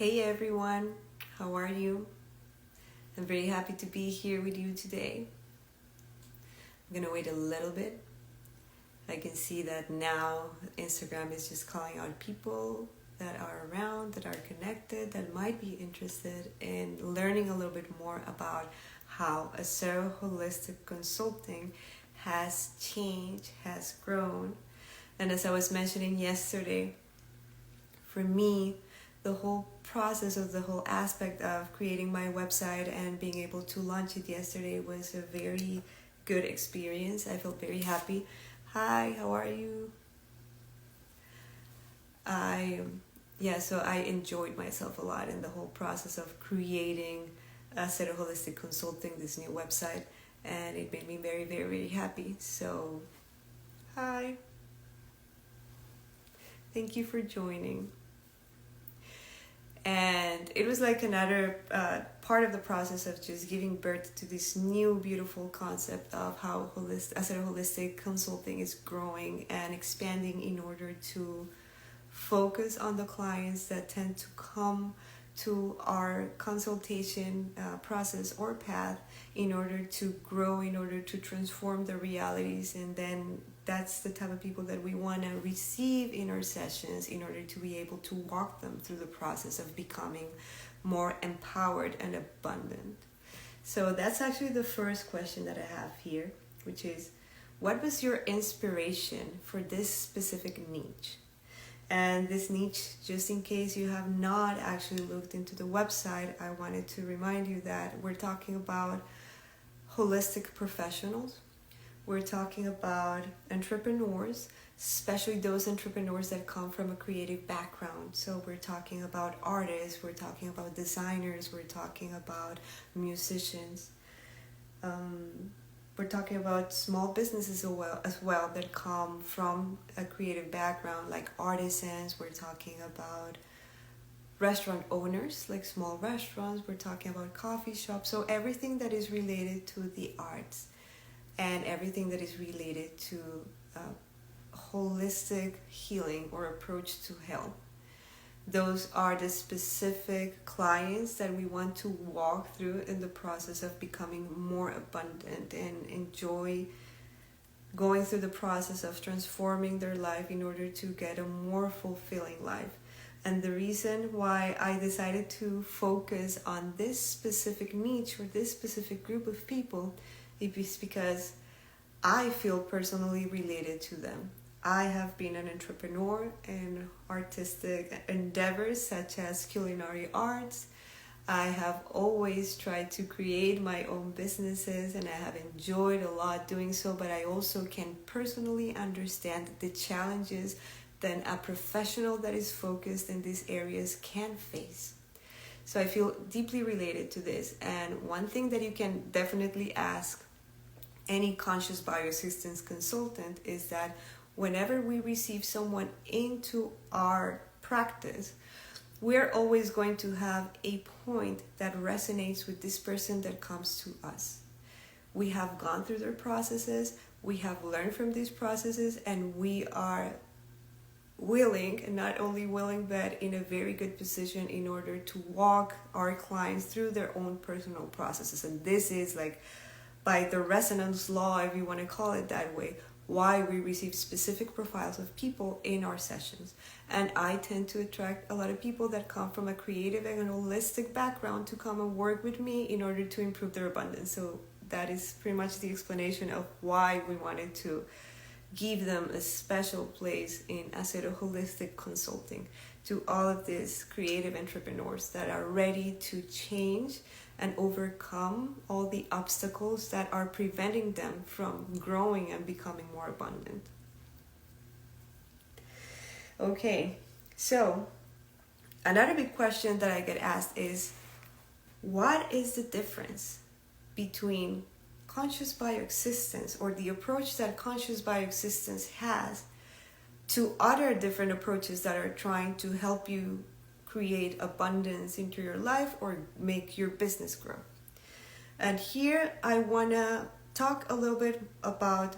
Hey everyone, how are you? I'm very happy to be here with you today. I'm gonna wait a little bit. I can see that now Instagram is just calling out people that are around, that are connected, that might be interested in learning a little bit more about how Acero Holistic Consulting has changed, has grown. And as I was mentioning yesterday, for me, the whole process of the whole aspect of creating my website and being able to launch it yesterday was a very good experience. I felt very happy. Hi, how are you? So I enjoyed myself a lot in the whole process of creating Acero Holistic Consulting, this new website, and it made me very, very, very happy. So, hi. Thank you for joining. And it was like another part of the process of just giving birth to this new beautiful concept of how Acero Holistic Consulting is growing and expanding in order to focus on the clients that tend to come to our consultation process or path in order to grow, in order to transform their realities. And then that's the type of people that we want to receive in our sessions in order to be able to walk them through the process of becoming more empowered and abundant. So that's actually the first question that I have here, which is, what was your inspiration for this specific niche? And this niche, just in case you have not actually looked into the website, I wanted to remind you that we're talking about holistic professionals. We're talking about entrepreneurs, especially those entrepreneurs that come from a creative background. So we're talking about artists, we're talking about designers, we're talking about musicians. We're talking about small businesses as well that come from a creative background, like artisans. We're talking about restaurant owners, like small restaurants. We're talking about coffee shops. So everything that is related to the arts and everything that is related to holistic healing or approach to health. Those are the specific clients that we want to walk through in the process of becoming more abundant and enjoy going through the process of transforming their life in order to get a more fulfilling life. And the reason why I decided to focus on this specific niche or this specific group of people is because I feel personally related to them. I have been an entrepreneur in artistic endeavors such as culinary arts. I have always tried to create my own businesses and I have enjoyed a lot doing so, but I also can personally understand the challenges that a professional that is focused in these areas can face. So I feel deeply related to this. And one thing that you can definitely ask any conscious bioexistence consultant is that whenever we receive someone into our practice, we're always going to have a point that resonates with this person that comes to us. We have gone through their processes, we have learned from these processes, and we are willing, and not only willing, but in a very good position in order to walk our clients through their own personal processes. And this is like by the resonance law, if you want to call it that way, why we receive specific profiles of people in our sessions. And I tend to attract a lot of people that come from a creative and holistic background to come and work with me in order to improve their abundance. So that is pretty much the explanation of why we wanted to give them a special place in Acero Holistic Consulting, to all of these creative entrepreneurs that are ready to change and overcome all the obstacles that are preventing them from growing and becoming more abundant. Okay, so another big question that I get asked is, what is the difference between conscious bioexistence, or the approach that conscious bioexistence has, to other different approaches that are trying to help you create abundance into your life or make your business grow? And here I want to talk a little bit about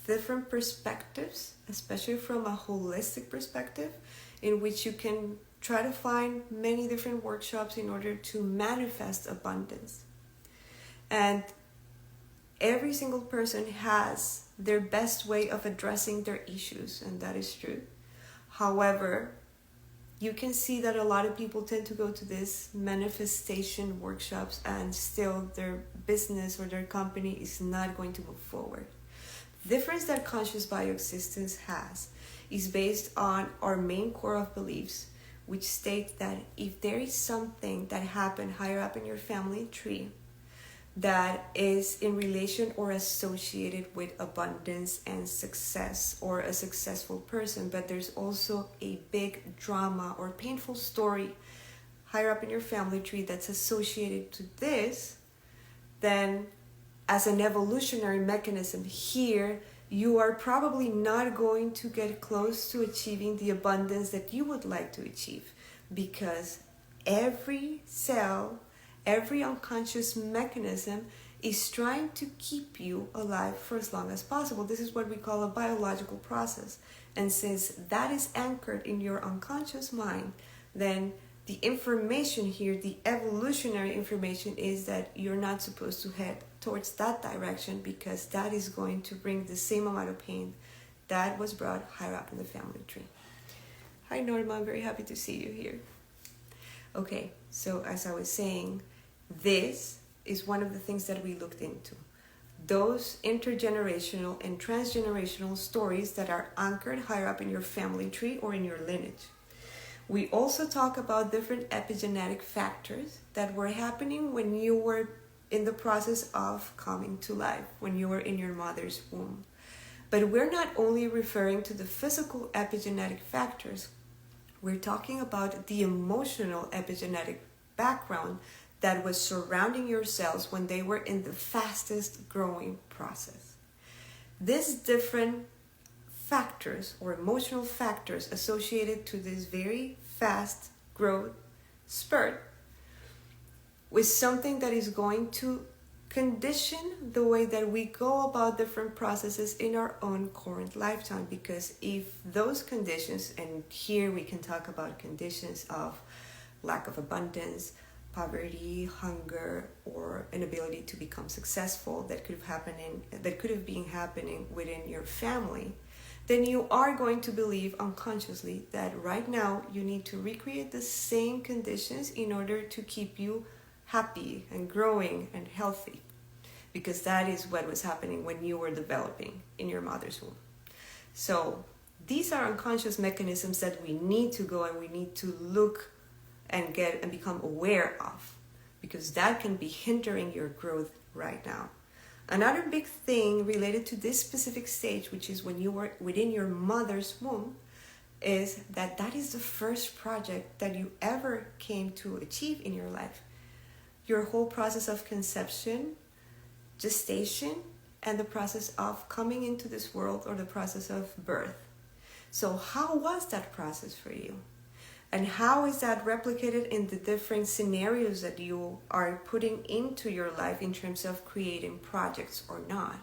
different perspectives, especially from a holistic perspective, in which you can try to find many different workshops in order to manifest abundance. And every single person has their best way of addressing their issues, and that is true. However, you can see that a lot of people tend to go to these manifestation workshops and still their business or their company is not going to move forward. The difference that conscious bioexistence has is based on our main core of beliefs, which state that if there is something that happened higher up in your family tree that is in relation or associated with abundance and success, or a successful person, but there's also a big drama or painful story higher up in your family tree that's associated to this, then as an evolutionary mechanism here, you are probably not going to get close to achieving the abundance that you would like to achieve, because every cell, every unconscious mechanism is trying to keep you alive for as long as possible. This is what we call a biological process. And since that is anchored in your unconscious mind, then the information here, the evolutionary information, is that you're not supposed to head towards that direction, because that is going to bring the same amount of pain that was brought higher up in the family tree. Hi Norma, I'm very happy to see you here. Okay, so as I was saying, this is one of the things that we looked into. Those intergenerational and transgenerational stories that are anchored higher up in your family tree or in your lineage. We also talk about different epigenetic factors that were happening when you were in the process of coming to life, when you were in your mother's womb. But we're not only referring to the physical epigenetic factors, we're talking about the emotional epigenetic background that was surrounding your cells when they were in the fastest growing process. These different factors or emotional factors associated to this very fast growth spurt with something that is going to condition the way that we go about different processes in our own current lifetime. Because if those conditions, and here we can talk about conditions of lack of abundance, poverty, hunger, or inability to become successful that could have been happening within your family, then you are going to believe unconsciously that right now you need to recreate the same conditions in order to keep you happy and growing and healthy, because that is what was happening when you were developing in your mother's womb. So these are unconscious mechanisms that we need to go and we need to look and get and become aware of, because that can be hindering your growth right now. Another big thing related to this specific stage, which is when you were within your mother's womb, is that is the first project that you ever came to achieve in your life. Your whole process of conception, gestation, and the process of coming into this world, or the process of birth. So how was that process for you? And how is that replicated in the different scenarios that you are putting into your life in terms of creating projects or not?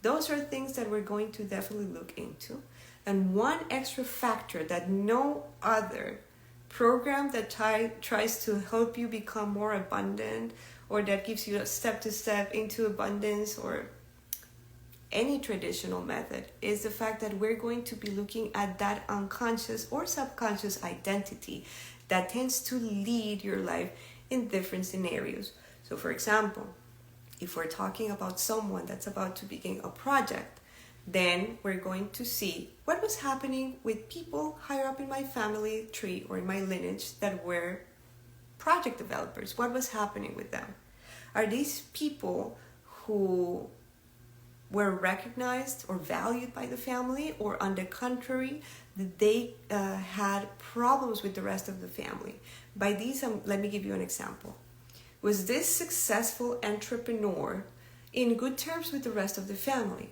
Those are things that we're going to definitely look into. And one extra factor that no other program that tries to help you become more abundant, or that gives you a step-to-step into abundance, or any traditional method, is the fact that we're going to be looking at that unconscious or subconscious identity that tends to lead your life in different scenarios. So for example, if we're talking about someone that's about to begin a project, then we're going to see what was happening with people higher up in my family tree or in my lineage that were project developers. What was happening with them? Are these people who were recognized or valued by the family, or on the contrary, that they had problems with the rest of the family? By these, let me give you an example. Was this successful entrepreneur in good terms with the rest of the family?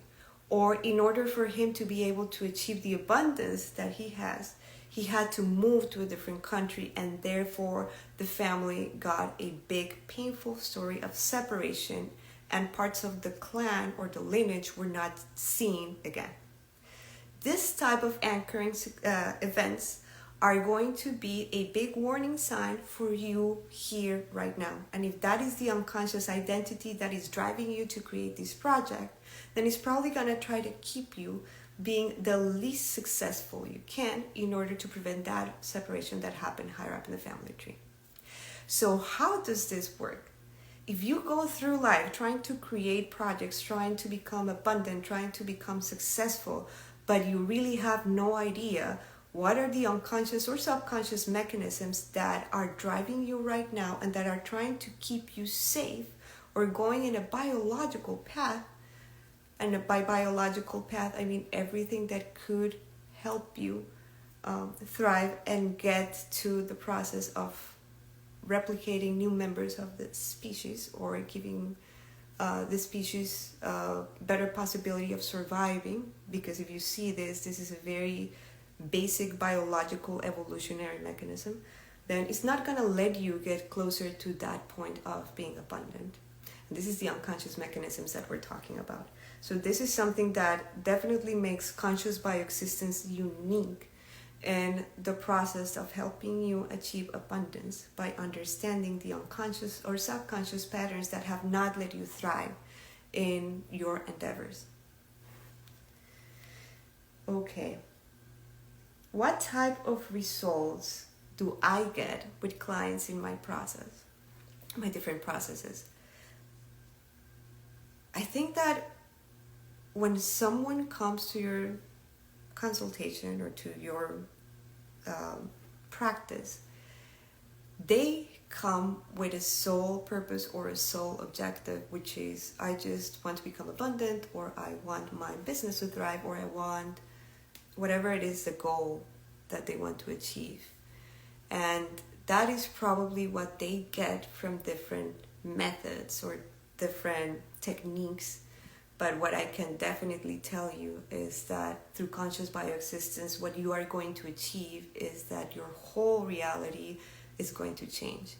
Or in order for him to be able to achieve the abundance that he has, he had to move to a different country, and therefore the family got a big painful story of separation, and parts of the clan or the lineage were not seen again. This type of anchoring events are going to be a big warning sign for you here right now. And if that is the unconscious identity that is driving you to create this project, then it's probably going to try to keep you being the least successful you can in order to prevent that separation that happened higher up in the family tree. So how does this work? If you go through life trying to create projects, trying to become abundant, trying to become successful, but you really have no idea what are the unconscious or subconscious mechanisms that are driving you right now and that are trying to keep you safe or going in a biological path. And by biological path, I mean everything that could help you thrive and get to the process of replicating new members of the species, or giving the species a better possibility of surviving. Because if you see this is a very basic biological evolutionary mechanism, then it's not going to let you get closer to that point of being abundant. And this is the unconscious mechanisms that we're talking about. So this is something that definitely makes conscious bioexistence unique in the process of helping you achieve abundance by understanding the unconscious or subconscious patterns that have not let you thrive in your endeavors. Okay. What type of results do I get with clients in my process, my different processes? I think that when someone comes to your consultation or to your practice, they come with a sole purpose or a sole objective, which is, I just want to become abundant, or I want my business to thrive, or I want whatever it is, the goal that they want to achieve. And that is probably what they get from different methods or different techniques. But what I can definitely tell you is that through conscious bioexistence, what you are going to achieve is that your whole reality is going to change.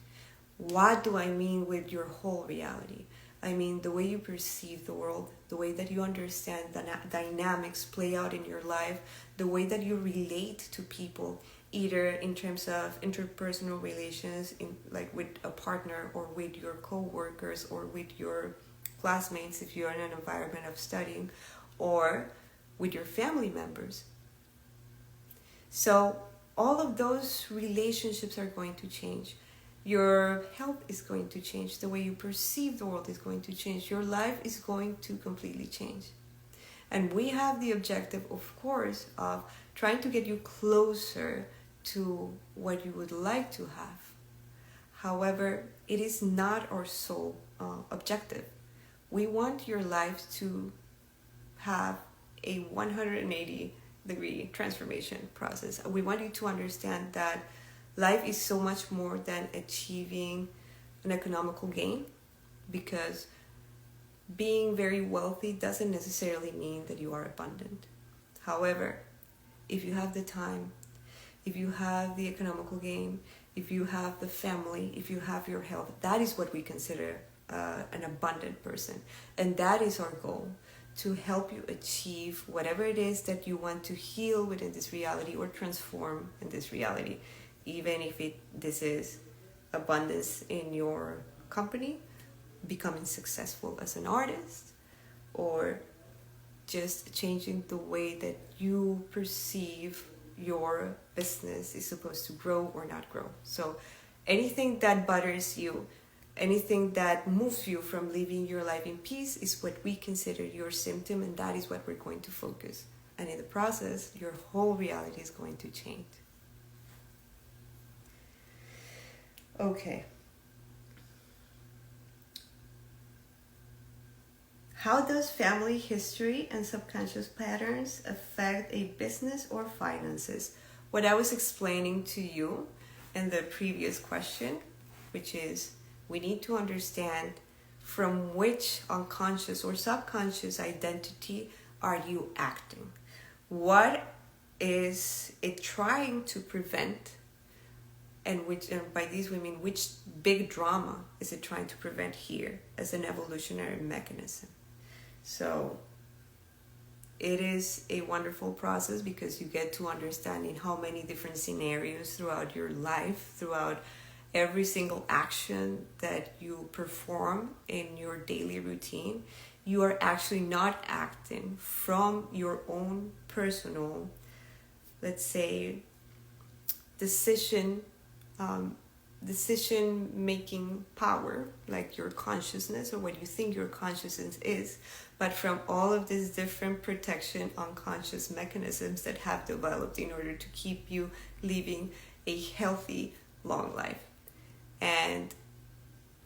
What do I mean with your whole reality? I mean the way you perceive the world, the way that you understand the dynamics play out in your life, the way that you relate to people, either in terms of interpersonal relations, like with a partner, or with your co-workers, or with your classmates if you're in an environment of studying, or with your family members. So all of those relationships are going to change. Your health is going to change. The way you perceive the world is going to change. Your life is going to completely change. And we have the objective, of course, of trying to get you closer to what you would like to have. However, it is not our sole objective. We want your life to have a 180-degree transformation process. We want you to understand that life is so much more than achieving an economical gain, because being very wealthy doesn't necessarily mean that you are abundant. However, if you have the time, if you have the economical gain, if you have the family, if you have your health, that is what we consider an abundant person. And that is our goal, to help you achieve whatever it is that you want to heal within this reality or transform in this reality. Even if this is abundance in your company, becoming successful as an artist, or just changing the way that you perceive your business is supposed to grow or not grow. So anything that bothers you, anything that moves you from living your life in peace is what we consider your symptom, and that is what we're going to focus. And in the process, your whole reality is going to change. Okay. How does family history and subconscious patterns affect a business or finances? What I was explaining to you in the previous question, which is, we need to understand from which unconscious or subconscious identity are you acting? What is it trying to prevent? And by this we mean, which big drama is it trying to prevent here as an evolutionary mechanism? So it is a wonderful process because you get to understand in how many different scenarios throughout your life, throughout every single action that you perform in your daily routine, you are actually not acting from your own personal, let's say, decision making power, like your consciousness or what you think your consciousness is, but from all of these different protection unconscious mechanisms that have developed in order to keep you living a healthy, long life. And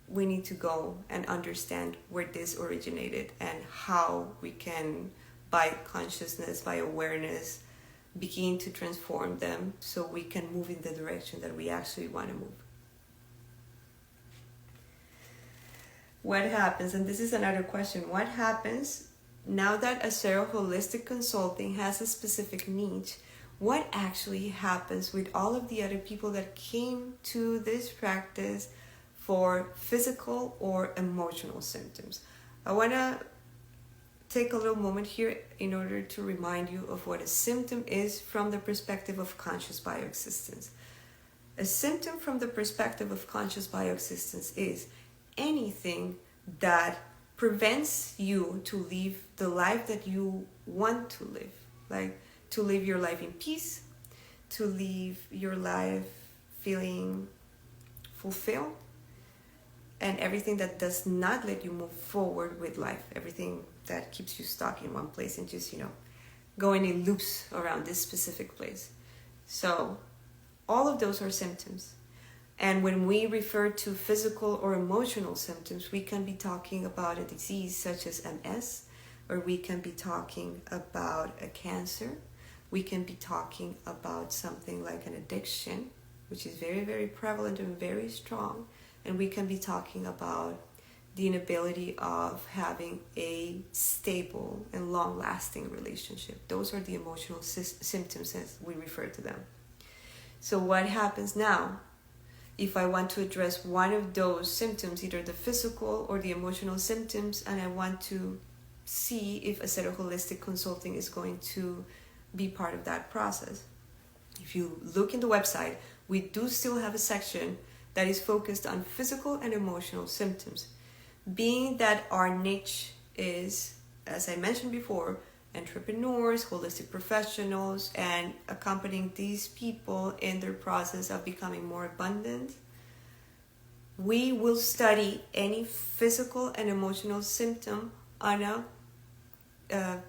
we need to go and understand where this originated and how we can, by consciousness, by awareness, begin to transform them so we can move in the direction that we actually want to move. What happens, and this is another question, what happens now that Acero Holistic Consulting has a specific niche? What actually happens with all of the other people that came to this practice for physical or emotional symptoms? I want to take a little moment here in order to remind you of what a symptom is from the perspective of conscious bioexistence. A symptom from the perspective of conscious bioexistence is anything that prevents you to live the life that you want to live, like to live your life in peace, to live your life feeling fulfilled, and everything that does not let you move forward with life, everything that keeps you stuck in one place and just, going in loops around this specific place. So all of those are symptoms. And when we refer to physical or emotional symptoms, we can be talking about a disease such as MS, or we can be talking about a cancer. We can be talking about something like an addiction, which is very, very prevalent and very strong. And we can be talking about the inability of having a stable and long-lasting relationship. Those are the emotional symptoms as we refer to them. So what happens now? If I want to address one of those symptoms, either the physical or the emotional symptoms, and I want to see if Acero Holistic Consulting is going to be part of that process. If you look in the website, we do still have a section that is focused on physical and emotional symptoms. Being that our niche is, as I mentioned before, entrepreneurs, holistic professionals, and accompanying these people in their process of becoming more abundant, we will study any physical and emotional symptom on a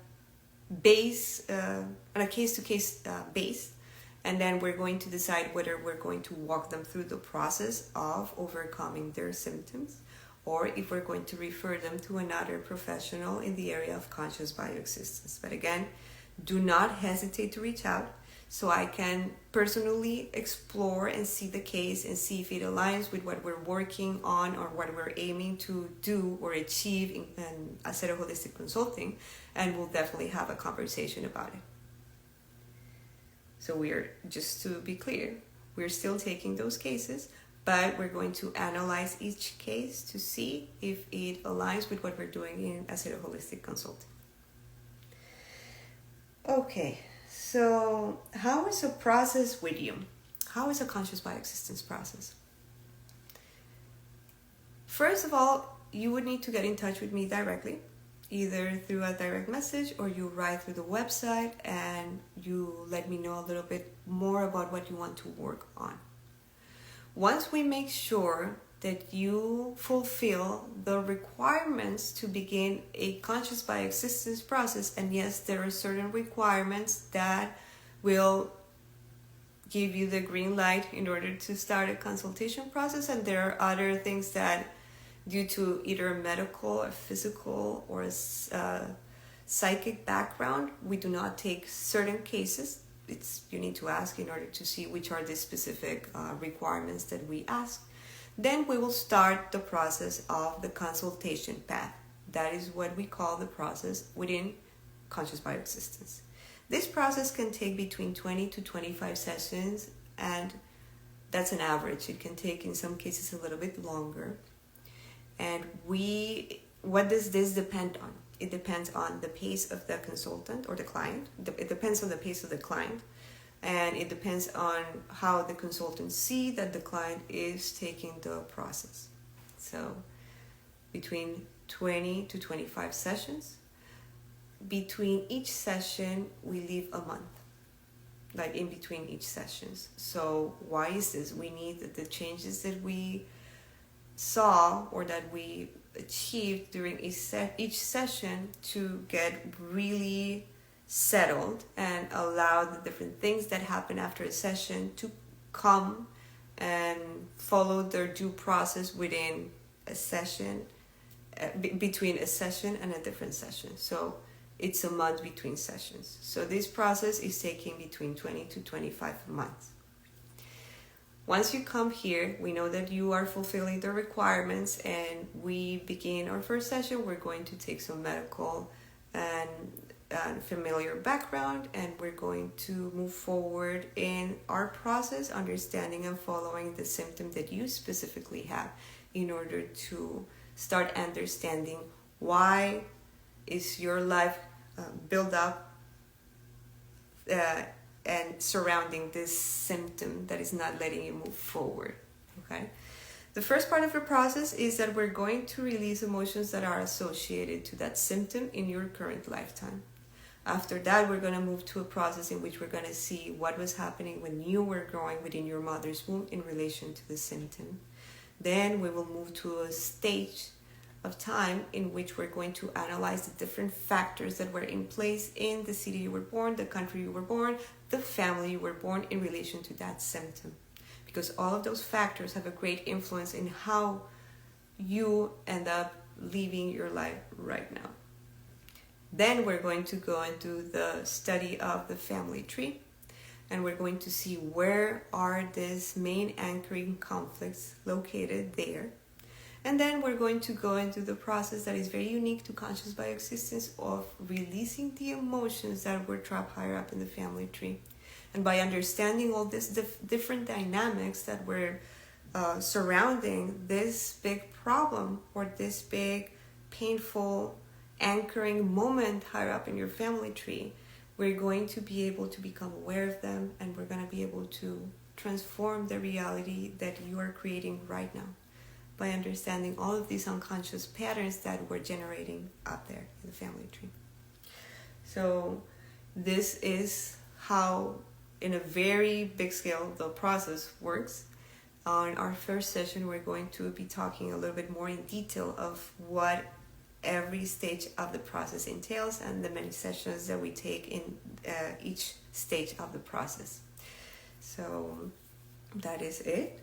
case-to-case base, and then we're going to decide whether we're going to walk them through the process of overcoming their symptoms, or if we're going to refer them to another professional in the area of conscious bioexistence. But again, do not hesitate to reach out so I can personally explore and see the case and see if it aligns with what we're working on or what we're aiming to do or achieve in Acero Holistic Consulting, and we'll definitely have a conversation about it. So just to be clear, we're still taking those cases, but we're going to analyze each case to see if it aligns with what we're doing in Acero Holistic Consulting. Okay, so how is a process with you? How is a conscious bioexistence process? First of all, you would need to get in touch with me directly, either through a direct message or you write through the website and you let me know a little bit more about what you want to work on. Once we make sure that you fulfill the requirements to begin a conscious bioexistence process, and yes, there are certain requirements that will give you the green light in order to start a consultation process, and there are other things that, due to either a medical, a physical, or a psychic background, we do not take certain cases. You need to ask in order to see which are the specific requirements that we ask. Then we will start the process of the consultation path. That is what we call the process within conscious bioexistence. This process can take between 20 to 25 sessions, and that's an average. It can take, in some cases, a little bit longer. And what does this depend on? It depends on the pace of the consultant or the client. It depends on the pace of the client, and it depends on how the consultant see that the client is taking the process. So between 20 to 25 sessions. Between each session, we leave a month, like in between each sessions. So why is this? We need the changes that we saw or that we achieved during each session to get really settled and allow the different things that happen after a session to come and follow their due process within a session, between a session and a different session. So it's a month between sessions. So this process is taking between 20 to 25 months. Once you come here, we know that you are fulfilling the requirements, and we begin our first session. We're going to take some medical and familiar background, and we're going to move forward in our process, understanding and following the symptom that you specifically have in order to start understanding why is your life built up and surrounding this symptom that is not letting you move forward. Okay. The first part of the process is that we're going to release emotions that are associated to that symptom in your current lifetime. After that, we're going to move to a process in which we're going to see what was happening when you were growing within your mother's womb in relation to the symptom. Then we will move to a stage of time in which we're going to analyze the different factors that were in place in the city you were born, the country you were born, the family you were born in relation to that symptom. Because all of those factors have a great influence in how you end up living your life right now. Then we're going to go and do the study of the family tree, and we're going to see where are these main anchoring conflicts located there. And then we're going to go into the process that is very unique to conscious bioexistence of releasing the emotions that were trapped higher up in the family tree. And by understanding all these different dynamics that were surrounding this big problem or this big painful anchoring moment higher up in your family tree, we're going to be able to become aware of them, and we're going to be able to transform the reality that you are creating right now by understanding all of these unconscious patterns that we're generating up there in the family tree. So this is how, in a very big scale, the process works. On our first session, we're going to be talking a little bit more in detail of what every stage of the process entails and the many sessions that we take in each stage of the process. So that is it.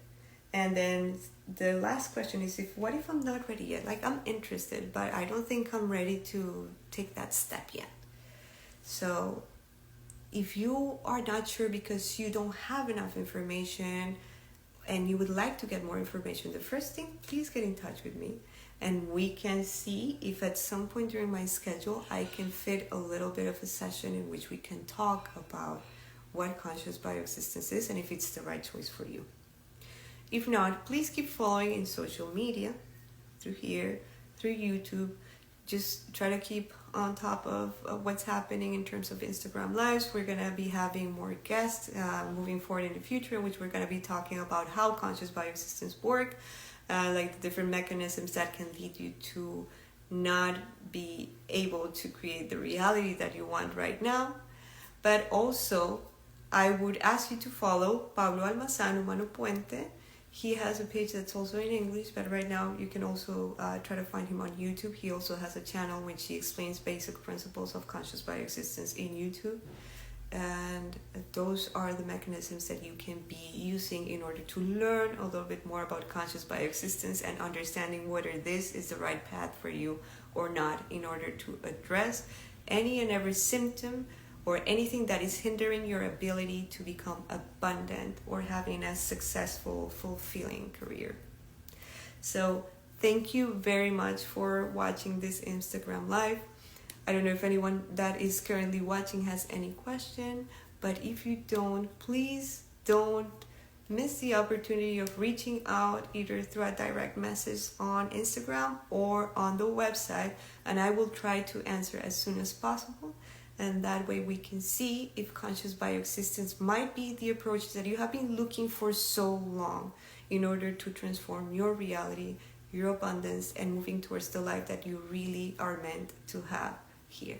And then the last question is, what if I'm not ready yet? Like, I'm interested, but I don't think I'm ready to take that step yet. So if you are not sure because you don't have enough information and you would like to get more information, the first thing, please get in touch with me. And we can see if at some point during my schedule, I can fit a little bit of a session in which we can talk about what conscious bioexistence is and if it's the right choice for you. If not, please keep following in social media, through here, through YouTube. Just try to keep on top of what's happening in terms of Instagram Lives. We're going to be having more guests moving forward in the future, which we're going to be talking about how conscious bioexistence work, like the different mechanisms that can lead you to not be able to create the reality that you want right now. But also, I would ask you to follow Pablo Almazan Humano Puente. He has a page that's also in English, but right now you can also try to find him on YouTube. He also has a channel in which he explains basic principles of conscious bioexistence in YouTube. And those are the mechanisms that you can be using in order to learn a little bit more about conscious bioexistence and understanding whether this is the right path for you or not, in order to address any and every symptom or anything that is hindering your ability to become abundant or having a successful, fulfilling career. So thank you very much for watching this Instagram Live. I don't know if anyone that is currently watching has any question, but if you don't, please don't miss the opportunity of reaching out either through a direct message on Instagram or on the website, and I will try to answer as soon as possible. And that way we can see if conscious bioexistence might be the approach that you have been looking for so long in order to transform your reality, your abundance, and moving towards the life that you really are meant to have here.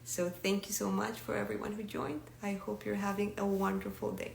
So thank you so much for everyone who joined. I hope you're having a wonderful day.